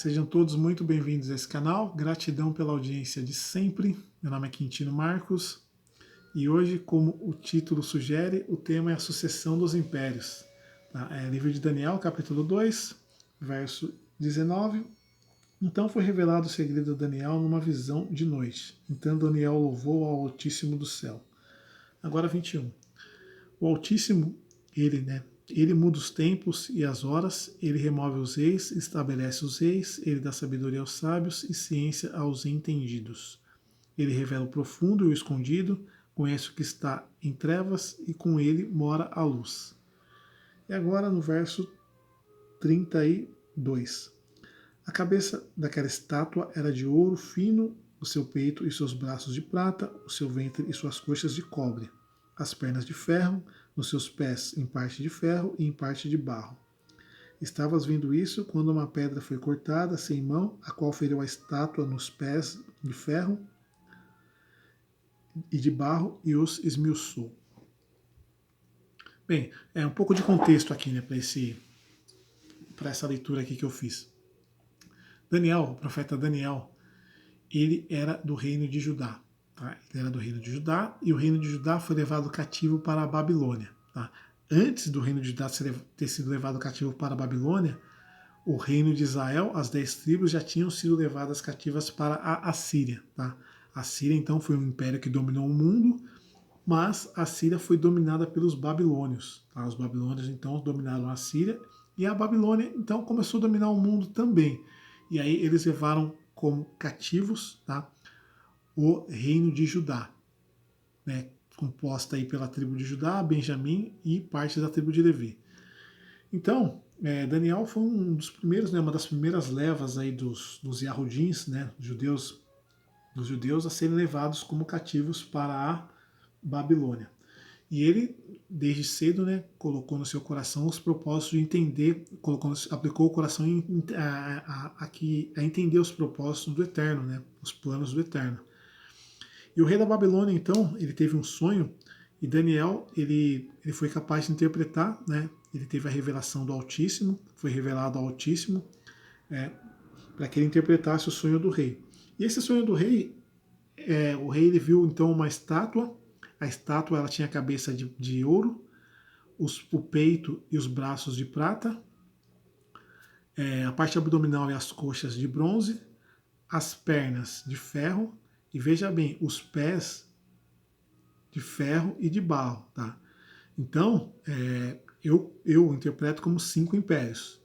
Sejam todos muito bem-vindos a esse canal. Gratidão pela audiência de sempre. Meu nome é Quintino Marcos e hoje, como o título sugere, o tema é a sucessão dos impérios. Tá? É livro de Daniel, capítulo 2, verso 19. Então foi revelado o segredo de Daniel numa visão de noite. Então Daniel louvou ao Altíssimo do céu. Agora 21. O Altíssimo, ele muda os tempos e as horas, ele remove os reis, estabelece os reis, ele dá sabedoria aos sábios e ciência aos entendidos. Ele revela o profundo e o escondido, conhece o que está em trevas e com ele mora a luz. E agora no verso 32. A cabeça daquela estátua era de ouro fino, o seu peito e seus braços de prata, o seu ventre e suas coxas de cobre, as pernas de ferro, nos seus pés em parte de ferro e em parte de barro. Estavas vendo isso quando uma pedra foi cortada sem mão, a qual feriu a estátua nos pés de ferro e de barro e os esmiuçou. Bem, é um pouco de contexto aqui, né, para essa leitura aqui que eu fiz. Daniel, o profeta Daniel, ele era do reino de Judá. Tá? Ele era do reino de Judá e o reino de Judá foi levado cativo para a Babilônia. Tá? Antes do reino de Judá ter sido levado cativo para a Babilônia, o reino de Israel, as 10 tribos, já tinham sido levadas cativas para a Assíria. Tá? A Síria, então, foi um império que dominou o mundo, mas a Síria foi dominada pelos babilônios. Tá? Os babilônios, então, dominaram a Síria e a Babilônia, então, começou a dominar o mundo também. E aí eles levaram como cativos, tá, o reino de Judá, né, composta aí pela tribo de Judá, Benjamim e parte da tribo de Levi. Então, Daniel foi um dos primeiros, né, uma das primeiras levas aí dos Yahudins, né, dos judeus a serem levados como cativos para a Babilônia. E ele, desde cedo, né, colocou no seu coração os propósitos de entender, aplicou o coração a entender os propósitos do Eterno, né, os planos do Eterno. E o rei da Babilônia, então, ele teve um sonho, e Daniel, ele foi capaz de interpretar, né, ele teve a revelação do Altíssimo, foi revelado ao Altíssimo, para que ele interpretasse o sonho do rei. E esse sonho do rei, o rei ele viu então uma estátua. A estátua ela tinha a cabeça de ouro, o peito e os braços de prata, a parte abdominal e as coxas de bronze, as pernas de ferro e veja bem, os pés de ferro e de barro. Tá? Então, eu interpreto como 5 impérios.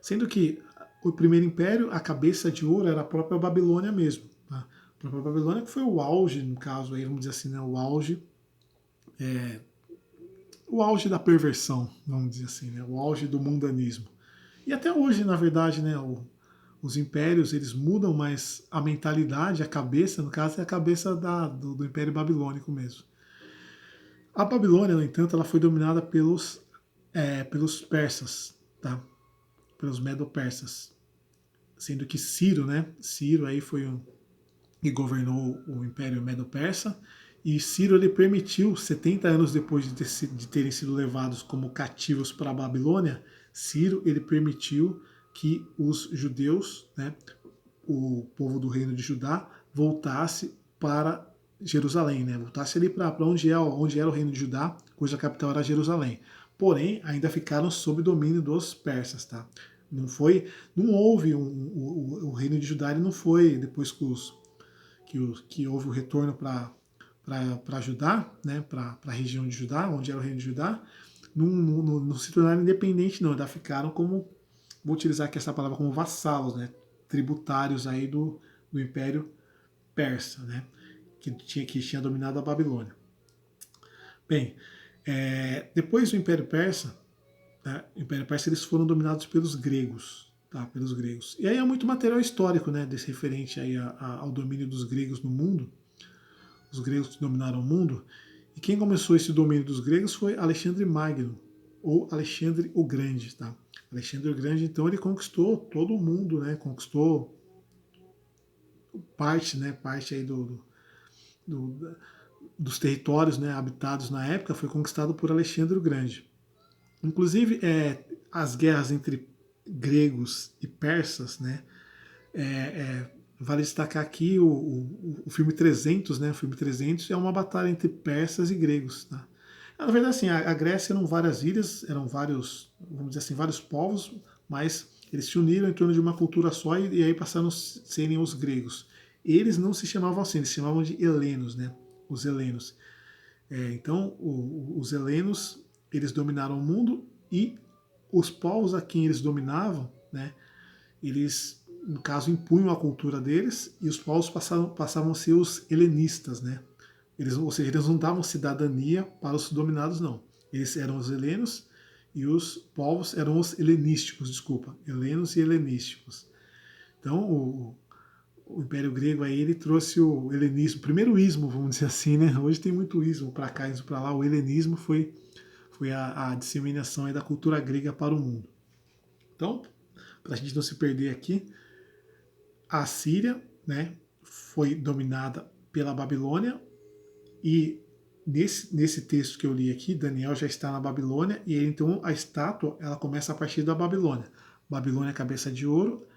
Sendo que o primeiro império, a cabeça de ouro era a própria Babilônia mesmo. Tá? A própria Babilônia que foi o auge, no caso, aí, vamos dizer assim, né, o auge da perversão, vamos dizer assim, né? O auge do mundanismo. E até hoje, na verdade, né, os impérios eles mudam, mas a mentalidade, a cabeça, no caso, é a cabeça do Império Babilônico mesmo. A Babilônia, no entanto, ela foi dominada pelos persas, tá? Pelos medo-persas. Sendo que Ciro, né? Ciro aí foi que governou o Império Medo-Persa, e Ciro ele permitiu, 70 anos depois de terem sido levados como cativos para a Babilônia, Ciro ele permitiu que os judeus, né, o povo do reino de Judá, voltasse para Jerusalém, né, voltasse ali para onde era o reino de Judá, cuja capital era Jerusalém. Porém, ainda ficaram sob domínio dos persas, tá? Não houve o reino de Judá, ele não foi depois que houve o retorno para Judá, né, para a região de Judá, onde era o reino de Judá, não se tornaram independentes, não, ainda ficaram como, vou utilizar aqui essa palavra, como vassalos, né, tributários aí do Império Persa, né, que tinha dominado a Babilônia. Bem, depois do Império Persa, tá, o Império Persa eles foram dominados pelos gregos, tá, pelos gregos. E aí há muito material histórico, né, desse referente aí ao domínio dos gregos no mundo, os gregos que dominaram o mundo. E quem começou esse domínio dos gregos foi Alexandre Magno, ou Alexandre o Grande. Tá? Alexandre o Grande, então, ele conquistou todo o mundo, né? Conquistou parte aí dos territórios, né, habitados na época, foi conquistado por Alexandre o Grande. Inclusive, as guerras entre gregos e persas, né? Vale destacar aqui o filme 300, né? O filme 300 é uma batalha entre persas e gregos, tá? Na verdade, assim, a Grécia eram várias ilhas, eram vários, vamos dizer assim, vários povos, mas eles se uniram em torno de uma cultura só e aí passaram a serem os gregos. Eles não se chamavam assim, eles se chamavam de helenos, né? Os helenos. Então, os helenos, eles dominaram o mundo e os povos a quem eles dominavam, né? Eles, no caso, impunham a cultura deles e os povos passavam a ser os helenistas, né? Ou seja, eles não davam cidadania para os dominados, não. Eles eram os helenos e os povos eram os helenísticos, desculpa, helenos e helenísticos. Então, o Império Grego aí ele trouxe o helenismo, o primeiro ismo, vamos dizer assim, né? Hoje tem muito ismo para cá, ismo para lá. O helenismo foi a disseminação aí da cultura grega para o mundo. Então, para a gente não se perder aqui, a Síria, né, foi dominada pela Babilônia e nesse texto que eu li aqui, Daniel já está na Babilônia e então a estátua ela começa a partir da Babilônia. Babilônia cabeça de ouro,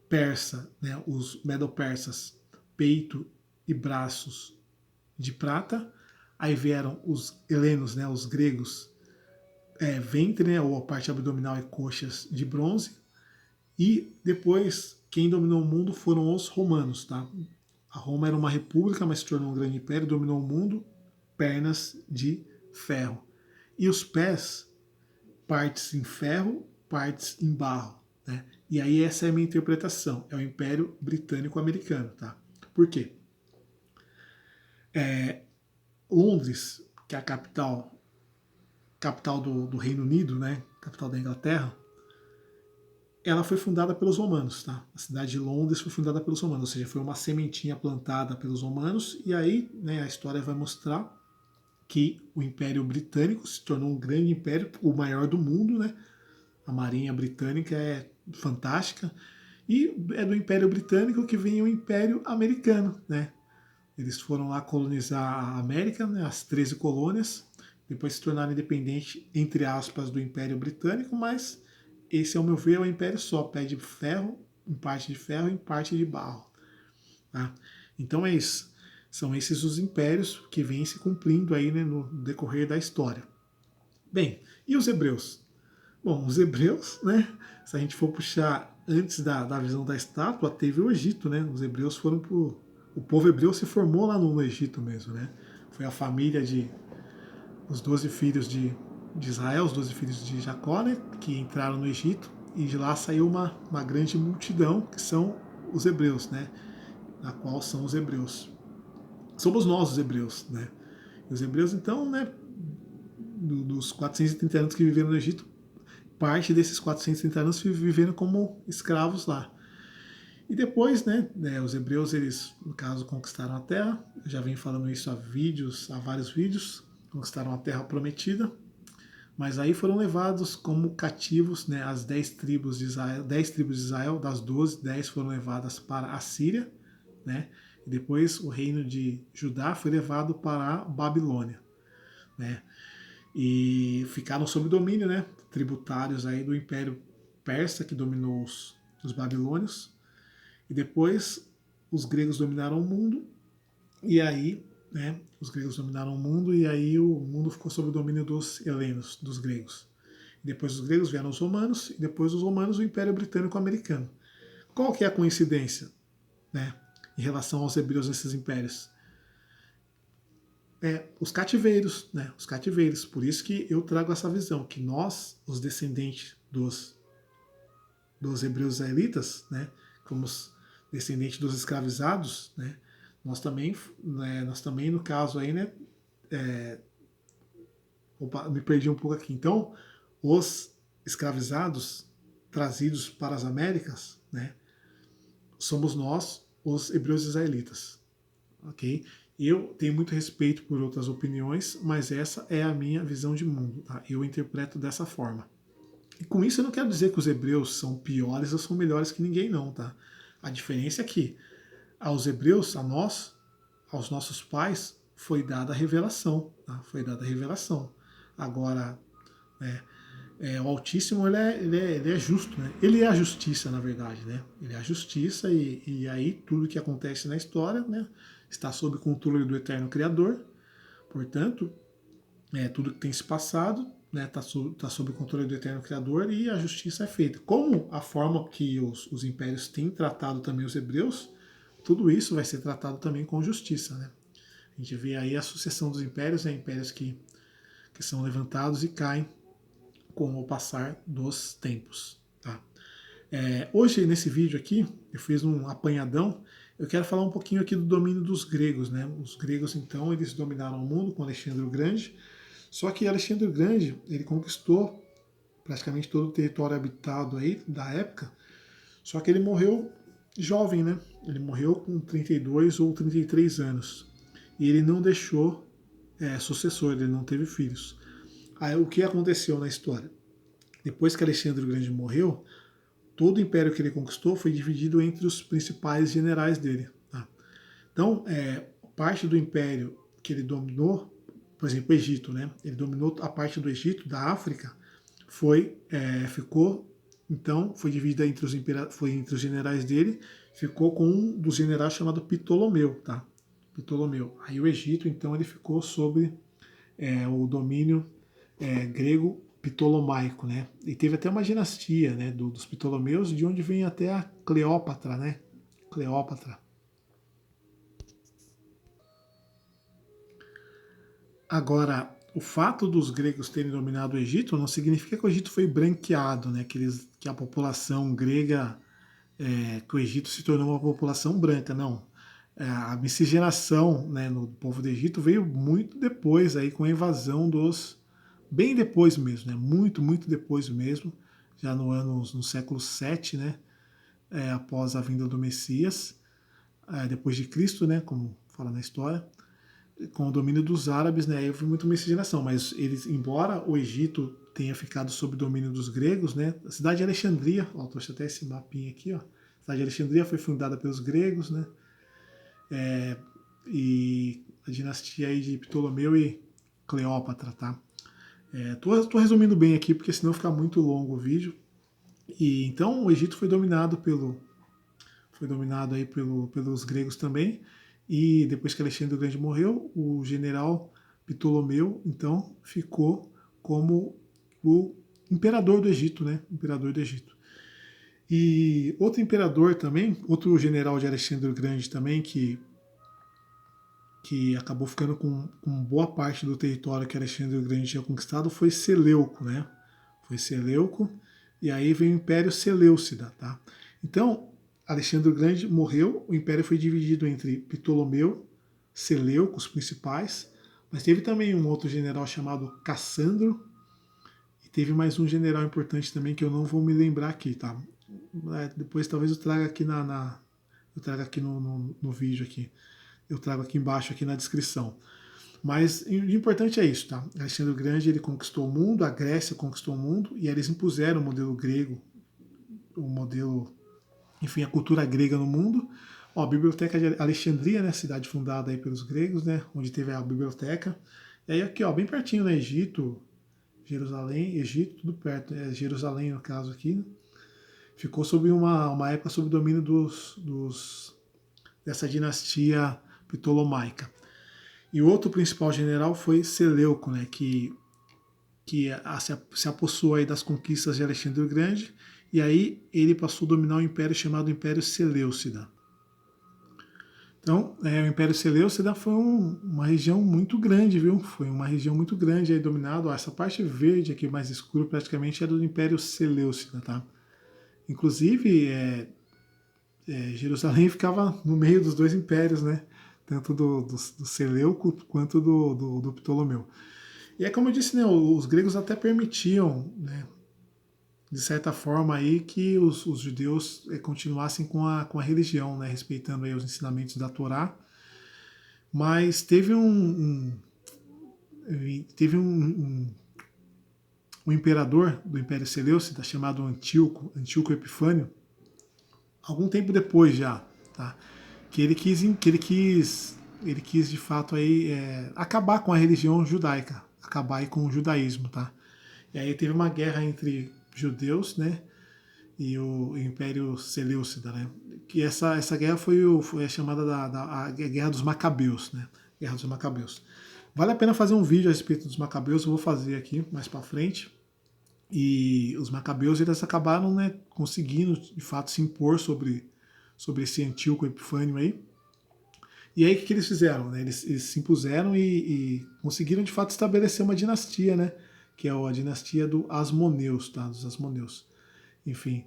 persa, né, os medo-persas, peito e braços de prata. Aí vieram os helenos, né, os gregos, ventre, né, ou a parte abdominal e coxas de bronze. E depois, quem dominou o mundo foram os romanos. Tá? A Roma era uma república, mas se tornou um grande império, dominou o mundo, pernas de ferro. E os pés, partes em ferro, partes em barro. Né? E aí essa é a minha interpretação, é o Império Britânico-Americano. Tá? Por quê? Londres, que é a capital do Reino Unido, né? Capital da Inglaterra, ela foi fundada pelos romanos, tá? A cidade de Londres foi fundada pelos romanos, ou seja, foi uma sementinha plantada pelos romanos, e aí, né, a história vai mostrar que o Império Britânico se tornou um grande império, o maior do mundo, né? A Marinha Britânica é fantástica, e é do Império Britânico que vem o Império Americano, né? Eles foram lá colonizar a América, né, as 13 colônias, depois se tornaram independentes, entre aspas, do Império Britânico, mas esse, ao meu ver, é um império só, pé de ferro, em parte de ferro, em parte de barro. Tá? Então é isso. São esses os impérios que vêm se cumprindo aí, né, no decorrer da história. Bem, e os hebreus? Bom, os hebreus, né, se a gente for puxar antes da visão da estátua, teve o Egito, né? Os hebreus foram por o povo hebreu se formou lá no Egito mesmo, né? Foi a família de os 12 filhos de Israel, os 12 filhos de Jacó, né, que entraram no Egito, e de lá saiu uma grande multidão, que são os hebreus, né, na qual são os hebreus. Somos nós os hebreus, né? E os hebreus, então, né, dos 430 anos que viveram no Egito, parte desses 430 anos viveram como escravos lá. E depois, né, os hebreus, eles, no caso, conquistaram a terra. Eu já venho falando isso há vários vídeos. Conquistaram a terra prometida. Mas aí foram levados como cativos, né, as 10 tribos de Israel, 10 tribos de Israel, das 12, 10 foram levadas para a Síria, né? E depois o reino de Judá foi levado para a Babilônia, né? E ficaram sob domínio, né, tributários aí do Império Persa, que dominou os babilônios. E depois os gregos dominaram o mundo, e aí, né, os gregos dominaram o mundo, e aí o mundo ficou sob o domínio dos helenos, dos gregos. Depois dos gregos vieram os romanos, e depois dos romanos o Império Britânico-Americano. Qual que é a coincidência, né, em relação aos hebreus nesses impérios? Os cativeiros, né, os cativeiros. Por isso que eu trago essa visão, que nós, os descendentes dos hebreus israelitas, né, como os descendentes dos escravizados, né, nós também no caso aí, né, opa, me perdi um pouco aqui. Então, os escravizados trazidos para as Américas, né, somos nós, os hebreus israelitas, ok? Eu tenho muito respeito por outras opiniões, mas essa é a minha visão de mundo, tá? Eu interpreto dessa forma. E com isso eu não quero dizer que os hebreus são piores ou são melhores que ninguém, não, tá? A diferença é que aos hebreus, a nós, aos nossos pais, foi dada a revelação, tá? Foi dada a revelação. Agora, O Altíssimo ele é justo, né? Ele é a justiça, na verdade, né? Ele é a justiça e aí tudo que acontece na história, né, está sob controle do Eterno Criador. Portanto, tudo que tem se passado está sob o controle do Eterno Criador e a justiça é feita. Como a forma que os impérios têm tratado também os hebreus, tudo isso vai ser tratado também com justiça, né? A gente vê aí a sucessão dos impérios, né? Impérios que são levantados e caem com o passar dos tempos. Tá? Hoje, nesse vídeo aqui, eu fiz um apanhadão. Eu quero falar um pouquinho aqui do domínio dos gregos. Né? Os gregos, então, eles dominaram o mundo com Alexandre o Grande. Só que Alexandre o Grande, ele conquistou praticamente todo o território habitado aí da época. Só que ele morreu jovem, né? Ele morreu com 32 ou 33 anos. E ele não deixou sucessor, ele não teve filhos. Aí, o que aconteceu na história? Depois que Alexandre o Grande morreu, todo o império que ele conquistou foi dividido entre os principais generais dele. Tá? Então, parte do império que ele dominou, por exemplo, o Egito, né? Ele dominou a parte do Egito, da África, foi dividida foi entre os generais dele, ficou com um dos generais chamado Ptolomeu, tá? Ptolomeu. Aí o Egito, então, ele ficou sob o domínio grego ptolomaico, né? E teve até uma dinastia, né, dos Ptolomeus, de onde vem até a Cleópatra, né? Cleópatra. Agora, o fato dos gregos terem dominado o Egito não significa que o Egito foi branqueado, né? Que a população grega, que o Egito se tornou uma população branca, não. A miscigenação, né, no povo do Egito veio muito depois, aí, com a invasão bem depois mesmo, né? Muito depois mesmo, já no século 7, né? Após a vinda do Messias, depois de Cristo, né? Como fala na história, com o domínio dos árabes, né? Aí houve muita miscigenação, mas eles, embora o Egito tenha ficado sob o domínio dos gregos, né? A cidade de Alexandria, ó, trouxe até esse mapinha aqui, ó. A cidade de Alexandria foi fundada pelos gregos, né? E a dinastia aí de Ptolomeu e Cleópatra, tá? Tô resumindo bem aqui, porque senão fica muito longo o vídeo. E então o Egito foi dominado aí pelos gregos também. E depois que Alexandre o Grande morreu, o general Ptolomeu então ficou como o imperador do Egito, né? Imperador do Egito. E outro imperador também, outro general de Alexandre o Grande também, que acabou ficando com boa parte do território que Alexandre o Grande tinha conquistado, foi Seleuco, né? Foi Seleuco, e aí veio o Império Seleucida, tá? Então, Alexandre o Grande morreu, o império foi dividido entre Ptolomeu, Seleuco, os principais, mas teve também um outro general chamado Cassandro, e teve mais um general importante também que eu não vou me lembrar aqui, tá? Depois talvez eu traga aqui eu traga aqui no vídeo aqui. Eu trago aqui embaixo, aqui na descrição. Mas o importante é isso, tá? Alexandre o Grande, ele conquistou o mundo, a Grécia conquistou o mundo, e eles impuseram o modelo grego, o modelo, enfim, a cultura grega no mundo. Ó, a Biblioteca de Alexandria, né, cidade fundada aí pelos gregos, né, onde teve a biblioteca. E aí aqui, ó, bem pertinho, né, Egito, Jerusalém, Egito, tudo perto, Jerusalém no caso aqui, né? Ficou sob uma época sob o domínio dessa dinastia ptolomaica. E o outro principal general foi Seleuco, né, que se apossou aí das conquistas de Alexandre o Grande, e aí ele passou a dominar um império chamado Império Seleucida. Então, o Império Seleucida foi uma região muito grande, viu? Foi uma região muito grande aí dominada. Essa parte verde aqui mais escura praticamente é do Império Seleucida, tá? Inclusive, Jerusalém ficava no meio dos dois impérios, né? Tanto do Seleuco quanto do Ptolomeu. E é como eu disse, né, os gregos até permitiam, né, de certa forma, aí, que os judeus continuassem com a religião, né, respeitando aí os ensinamentos da Torá. Mas um imperador do Império Seleucida chamado Antíoco Epifânio, algum tempo depois já, tá? Que ele quis de fato aí acabar com a religião judaica, acabar aí com o judaísmo, tá? E aí teve uma guerra entre judeus, né, e o Império Seleucida, né? Que essa guerra foi a chamada a Guerra dos Macabeus, né? Guerra dos Macabeus. Vale a pena fazer um vídeo a respeito dos Macabeus, eu vou fazer aqui mais para frente. E os Macabeus eles acabaram, né, conseguindo de fato se impor sobre esse Antíoco Epifânio aí. E aí o que eles fizeram? Né? Eles se impuseram e conseguiram de fato estabelecer uma dinastia, né? Que é a dinastia do Asmoneus, tá? Dos Asmoneus. Enfim,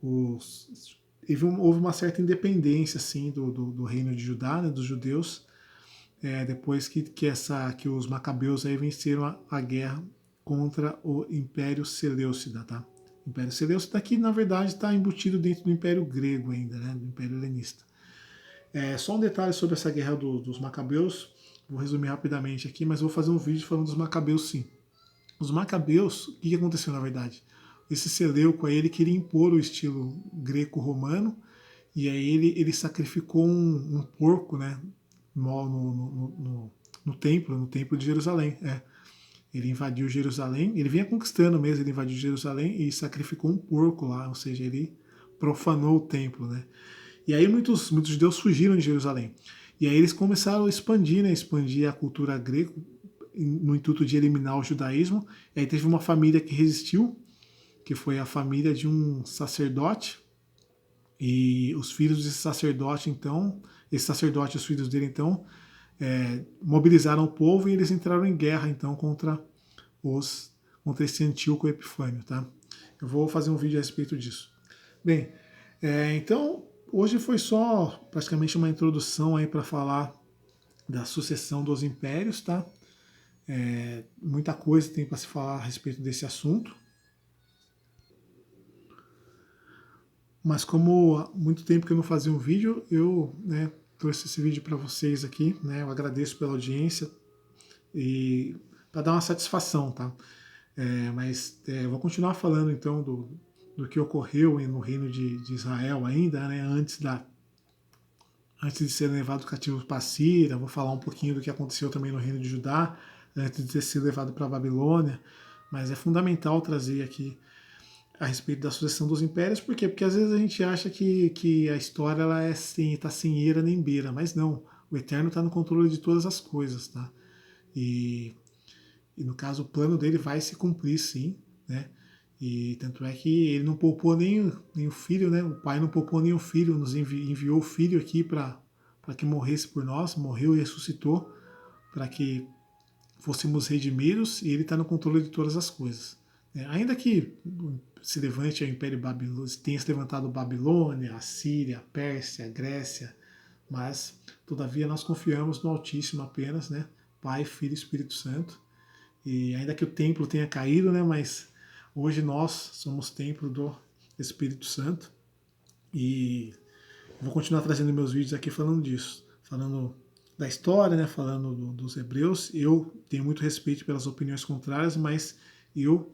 houve uma certa independência assim do reino de Judá, né, dos judeus, depois que os Macabeus aí venceram a guerra contra o Império Seleucida, tá? O Império Seleucida que na verdade está embutido dentro do Império Grego ainda, né, do Império Helenista. Só um detalhe sobre essa guerra dos Macabeus, vou resumir rapidamente aqui, mas vou fazer um vídeo falando dos Macabeus sim. Os Macabeus, o que aconteceu na verdade? Esse Seleuco aí, ele queria impor o estilo greco-romano, e aí ele sacrificou um porco, né, no templo de Jerusalém. Ele invadiu Jerusalém, ele vinha conquistando mesmo, ele invadiu Jerusalém e sacrificou um porco lá, ou seja, ele profanou o templo, né? E aí muitos judeus fugiram de Jerusalém. E aí eles começaram a expandir, né, expandir a cultura grega no intuito de eliminar o judaísmo. E aí teve uma família que resistiu, que foi a família de um sacerdote, e os filhos desse sacerdote, então, esse sacerdote e os filhos dele, então, mobilizaram o povo e eles entraram em guerra, então, contra esse Antíoco Epifânio, tá? Eu vou fazer um vídeo a respeito disso. Bem, então, hoje foi só praticamente uma introdução aí para falar da sucessão dos impérios, tá? Muita coisa tem para se falar a respeito desse assunto. Mas como há muito tempo que eu não fazia um vídeo, eu, né, trouxe esse vídeo para vocês aqui, né? Eu agradeço pela audiência e para dar uma satisfação, tá? Mas eu vou continuar falando então do que ocorreu no reino de Israel ainda, né? Antes de ser levado cativo para Síria, vou falar um pouquinho do que aconteceu também no reino de Judá, antes de ter sido levado para a Babilônia. Mas é fundamental trazer aqui a respeito da sucessão dos impérios, por quê? Porque às vezes a gente acha que a história ela tá sem eira nem beira, mas não. O Eterno está no controle de todas as coisas, tá? E no caso o plano dele vai se cumprir, sim, né? E tanto é que ele não poupou nem o filho, né? O pai não poupou nem o filho, nos enviou o filho aqui para que morresse por nós, morreu e ressuscitou para que fôssemos redimidos, e ele está no controle de todas as coisas. Ainda que se levante o Império Babilônico, tenha se levantado Babilônia, a Síria, a Pérsia, a Grécia, mas todavia nós confiamos no Altíssimo apenas, né? Pai, Filho e Espírito Santo. E ainda que o templo tenha caído, né? Mas hoje nós somos templo do Espírito Santo. E vou continuar trazendo meus vídeos aqui falando disso, falando da história, né? Falando dos hebreus. Eu tenho muito respeito pelas opiniões contrárias, mas eu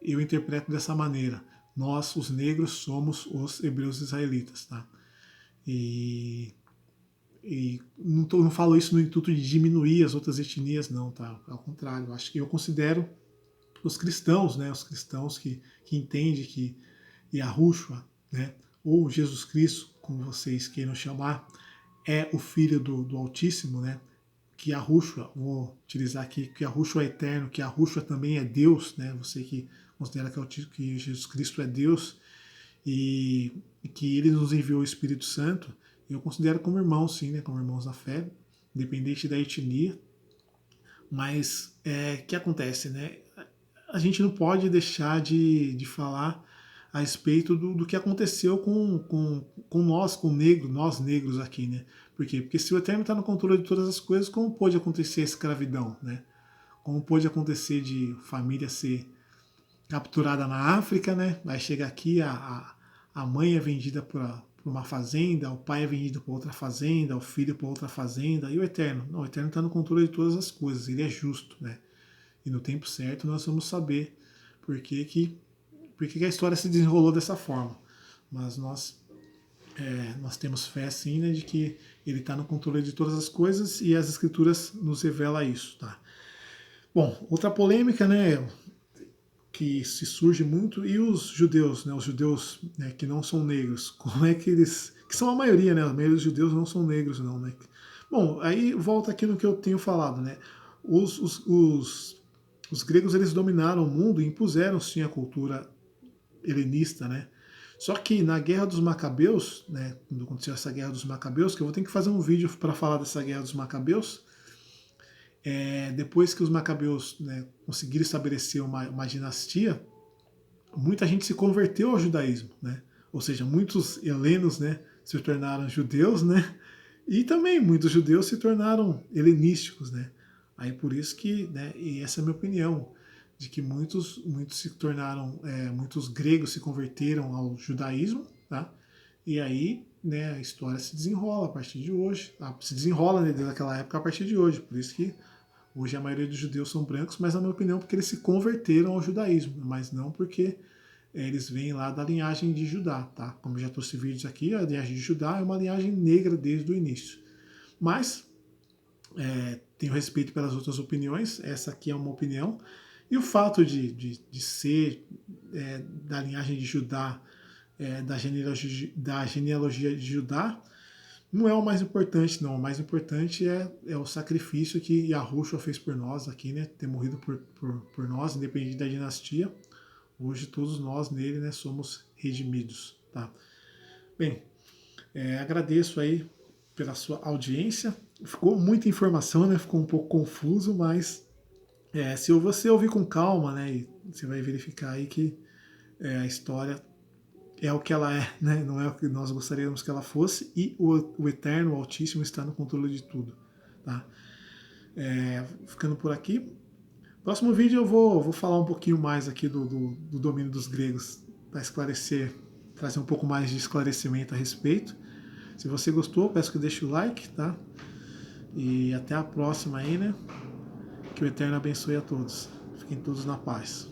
interpreto dessa maneira. Nós, os negros, somos os hebreus israelitas, tá? E não falo isso no intuito de diminuir as outras etnias, não, tá? Ao contrário, eu acho que eu considero os cristãos, né? Os cristãos que entendem que Yahushua, né? Ou Jesus Cristo, como vocês queiram chamar, é o Filho do Altíssimo, né? Que Yahushua, vou utilizar aqui, que Yahushua é eterno, que Yahushua também é Deus, né? Você que considera que Jesus Cristo é Deus e que ele nos enviou o Espírito Santo, eu considero como irmãos, sim, né? Como irmãos na fé, independente da etnia. Mas o que acontece, né? A gente não pode deixar de falar a respeito do que aconteceu com nós, nós negros aqui, né? Por quê? Porque se o Eterno está no controle de todas as coisas, como pode acontecer a escravidão, né? Como pode acontecer de família ser capturada na África, né? Vai chegar aqui, a mãe é vendida para uma fazenda, o pai é vendido para outra fazenda, o filho para outra fazenda, e o Eterno? Não, o Eterno está no controle de todas as coisas, ele é justo, né? E no tempo certo nós vamos saber por que a história se desenrolou dessa forma. Mas nós temos fé, sim, né, de que ele está no controle de todas as coisas e as escrituras nos revelam isso, tá? Bom, outra polêmica, né? que se surge muito, e os judeus, né, que não são negros, como é que eles, que são a maioria, né, a maioria dos judeus não são negros não, né. Bom, aí volta aqui no que eu tenho falado, né, os gregos eles dominaram o mundo e impuseram sim a cultura helenista, né. Só que na Guerra dos Macabeus, né, quando aconteceu essa Guerra dos Macabeus, que eu vou ter que fazer um vídeo para falar dessa Guerra dos Macabeus, depois que os Macabeus, né, conseguiram estabelecer uma dinastia, muita gente se converteu ao judaísmo, né? Ou seja, muitos helenos, né, se tornaram judeus, né? E também muitos judeus se tornaram helenísticos, né? Aí por isso que, né, e essa é a minha opinião, de que muitos se tornaram, muitos gregos se converteram ao judaísmo, tá? E aí, né, a história se desenrola a partir de hoje, se desenrola, né, desde aquela época a partir de hoje. Por isso que hoje a maioria dos judeus são brancos, mas na minha opinião porque eles se converteram ao judaísmo, mas não porque eles vêm lá da linhagem de Judá, tá? Como eu já trouxe vídeos aqui, a linhagem de Judá é uma linhagem negra desde o início. Mas tenho respeito pelas outras opiniões, essa aqui é uma opinião. E o fato de ser da linhagem de Judá, da genealogia de Judá, não é o mais importante, não. O mais importante é o sacrifício que Yahushua fez por nós aqui, né? Ter morrido por nós, independente da dinastia. Hoje todos nós nele, né, somos redimidos, tá? Bem, agradeço aí pela sua audiência. Ficou muita informação, né? Ficou um pouco confuso, mas se você ouvir com calma, né, você vai verificar aí que a história é o que ela é, né? Não é o que nós gostaríamos que ela fosse, e o Eterno, o Altíssimo, está no controle de tudo, tá? Ficando por aqui. Próximo vídeo eu vou falar um pouquinho mais aqui do domínio dos gregos, para esclarecer, trazer um pouco mais de esclarecimento a respeito. Se você gostou, peço que deixe o like, tá? E até a próxima aí, né? Que o Eterno abençoe a todos. Fiquem todos na paz.